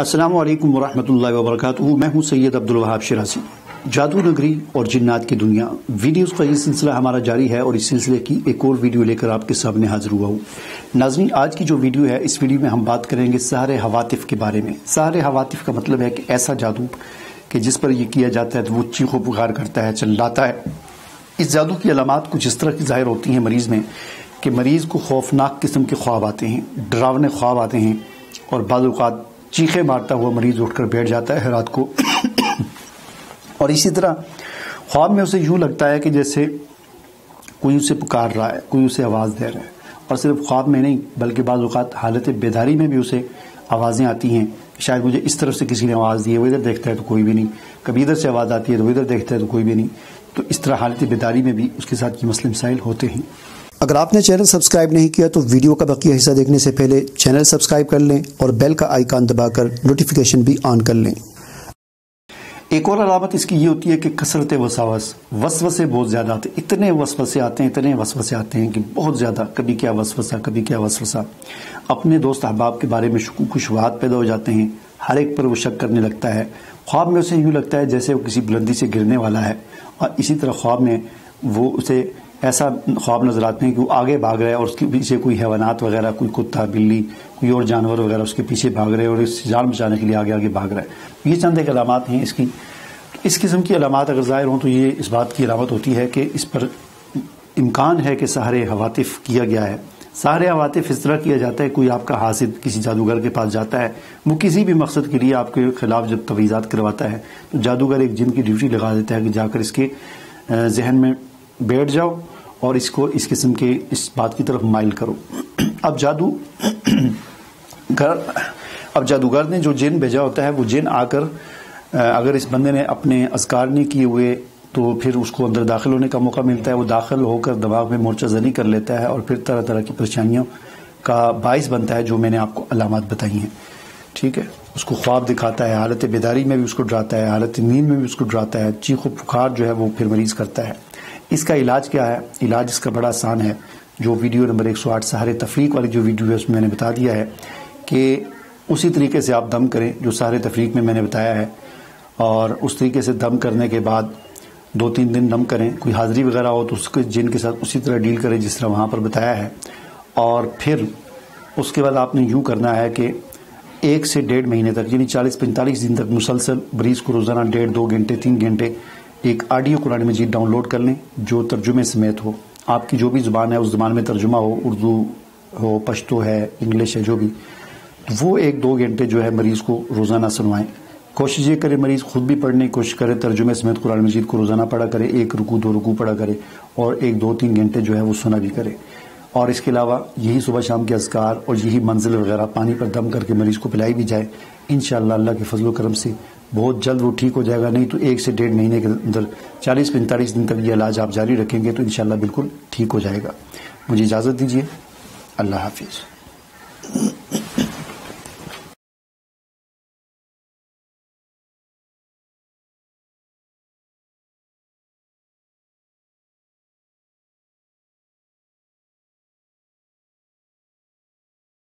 السلام علیکم ورحمۃ اللہ وبرکاتہ۔ میں ہوں سید عبدالوہاب شرازی۔ جادو نگری اور جنات کی دنیا ویڈیوز کا یہ سلسلہ ہمارا جاری ہے اور اس سلسلے کی ایک اور ویڈیو لے کر آپ کے سامنے حاضر ہوا ہوں۔ ناظرین، آج کی جو ویڈیو ہے، اس ویڈیو میں ہم بات کریں گے سحر حواتف کے بارے میں۔ سحر حواتف کا مطلب ہے کہ ایسا جادو کہ جس پر یہ کیا جاتا ہے تو وہ چیخ و پکار کرتا ہے، چلاتا ہے۔ اس جادو کی علامات کچھ اس طرح کی ظاہر ہوتی ہیں مریض میں کہ مریض کو خوفناک قسم کے خواب آتے ہیں، ڈراونے خواب آتے ہیں، اور بعض اوقات چیخے مارتا ہوا مریض اٹھ کر بیٹھ جاتا ہے رات کو۔ اور اسی طرح خواب میں اسے یوں لگتا ہے کہ جیسے کوئی اسے پکار رہا ہے، کوئی اسے آواز دے رہا ہے، اور صرف خواب میں نہیں بلکہ بعض اوقات حالت بیداری میں بھی اسے آوازیں آتی ہیں، شاید مجھے اس طرف سے کسی نے آواز دی ہے، وہ ادھر دیکھتا ہے تو کوئی بھی نہیں، کبھی ادھر سے آواز آتی ہے تو وہ ادھر دیکھتا ہے تو کوئی بھی نہیں۔ تو اس طرح حالت بیداری میں بھی اس کے ساتھ یہ مسئلے مسائل ہوتے ہیں۔ اگر آپ نے چینل سبسکرائب نہیں کیا تو ویڈیو کا بقیہ حصہ دیکھنے سے پہلے چینل سبسکرائب کر لیں اور بیل کا آئیکن دبا کر نوٹیفیکیشن بھی آن کر لیں۔ ایک اور علامت اس کی یہ ہوتی ہے کہ کثرت وسوسے بہت زیادہ آتے ہیں، اتنے وسوسے آتے ہیں کہ بہت زیادہ، کبھی کیا وسوسہ، اپنے دوست احباب کے بارے میں شکوک و شبہات پیدا ہو جاتے ہیں، ہر ایک پر وہ شک کرنے لگتا ہے۔ خواب میں اسے یوں لگتا ہے جیسے وہ کسی بلندی سے گرنے والا ہے، اور اسی طرح خواب میں وہ اسے ایسا خواب نظر آتے ہیں کہ وہ آگے بھاگ رہا ہے اور اس کے پیچھے کوئی حیوانات وغیرہ، کوئی کتا، بلی، کوئی اور جانور وغیرہ اس کے پیچھے بھاگ رہے ہیں اور اس سے جان بچانے کے لیے آگے بھاگ رہا ہے۔ یہ چند ایک علامات ہیں اس کی۔ اس قسم کی علامات اگر ظاہر ہوں تو یہ اس بات کی علامت ہوتی ہے کہ اس پر امکان ہے کہ سحر حواتف کیا گیا ہے۔ سحر حواتف اس طرح کیا جاتا ہے، کوئی آپ کا حاسد کسی جادوگر کے پاس جاتا ہے، وہ کسی بھی مقصد کے لیے آپ کے خلاف جب تویزات کرواتا ہے تو جادوگر ایک جن کی ڈیوٹی لگا دیتا ہے کہ جا کر اس کے ذہن میں بیٹھ جاؤ اور اس کو اس قسم کے اس بات کی طرف مائل کرو۔ اب جادوگر نے جو جن بھیجا ہوتا ہے، وہ جن آ کر اگر اس بندے نے اپنے اذکار نہیں کیے ہوئے تو پھر اس کو اندر داخل ہونے کا موقع ملتا ہے، وہ داخل ہو کر دماغ میں مورچہ زنی کر لیتا ہے اور پھر طرح طرح کی پریشانیوں کا باعث بنتا ہے جو میں نے آپ کو علامات بتائی ہیں۔ ٹھیک ہے، اس کو خواب دکھاتا ہے، حالت بیداری میں بھی اس کو ڈراتا ہے، حالت نیند میں بھی اس کو ڈراتا ہے، چیخ و پکار جو ہے وہ پھر مریض کرتا ہے۔ اس کا علاج کیا ہے؟ علاج اس کا بڑا آسان ہے، جو ویڈیو نمبر 108 سحر تفریق والی جو ویڈیو ہے اس میں نے بتا دیا ہے کہ اسی طریقے سے آپ دم کریں جو سحر تفریق میں نے بتایا ہے، اور اس طریقے سے دم کرنے کے بعد 2-3 دن دم کریں۔ کوئی حاضری وغیرہ ہو تو اس کے جن کے ساتھ اسی طرح ڈیل کریں جس طرح وہاں پر بتایا ہے، اور پھر اس کے بعد آپ نے یوں کرنا ہے کہ 1 سے 1.5 مہینے تک، یعنی 40-45 دن تک مسلسل مریض کو روزانہ 1.5-2 گھنٹے 3 گھنٹے ایک آڈیو قرآن مجید ڈاؤن لوڈ کر لیں جو ترجمے سمیت ہو۔ آپ کی جو بھی زبان ہے اس زبان میں ترجمہ ہو، اردو ہو، پشتو ہے، انگلش ہے، جو بھی، وہ 1-2 گھنٹے جو ہے مریض کو روزانہ سنوائیں۔ کوشش یہ کرے مریض خود بھی پڑھنے کی کوشش کرے، ترجمے سمیت قرآن مجید کو روزانہ پڑھا کرے، 1 رکوع 2 رکوع پڑھا کرے، اور 1-2-3 گھنٹے جو ہے وہ سنا بھی کرے۔ اور اس کے علاوہ یہی صبح شام کے اذکار اور یہی منزل وغیرہ پانی پر دم کر کے مریض کو پلائی بھی جائے، انشاءاللہ اللہ کے فضل و کرم سے بہت جلد وہ ٹھیک ہو جائے گا۔ نہیں تو 1 سے 1.5 مہینے کے اندر 40-45 دن تک یہ علاج آپ جاری رکھیں گے تو انشاءاللہ بالکل ٹھیک ہو جائے گا۔ مجھے اجازت دیجیے، اللہ حافظ۔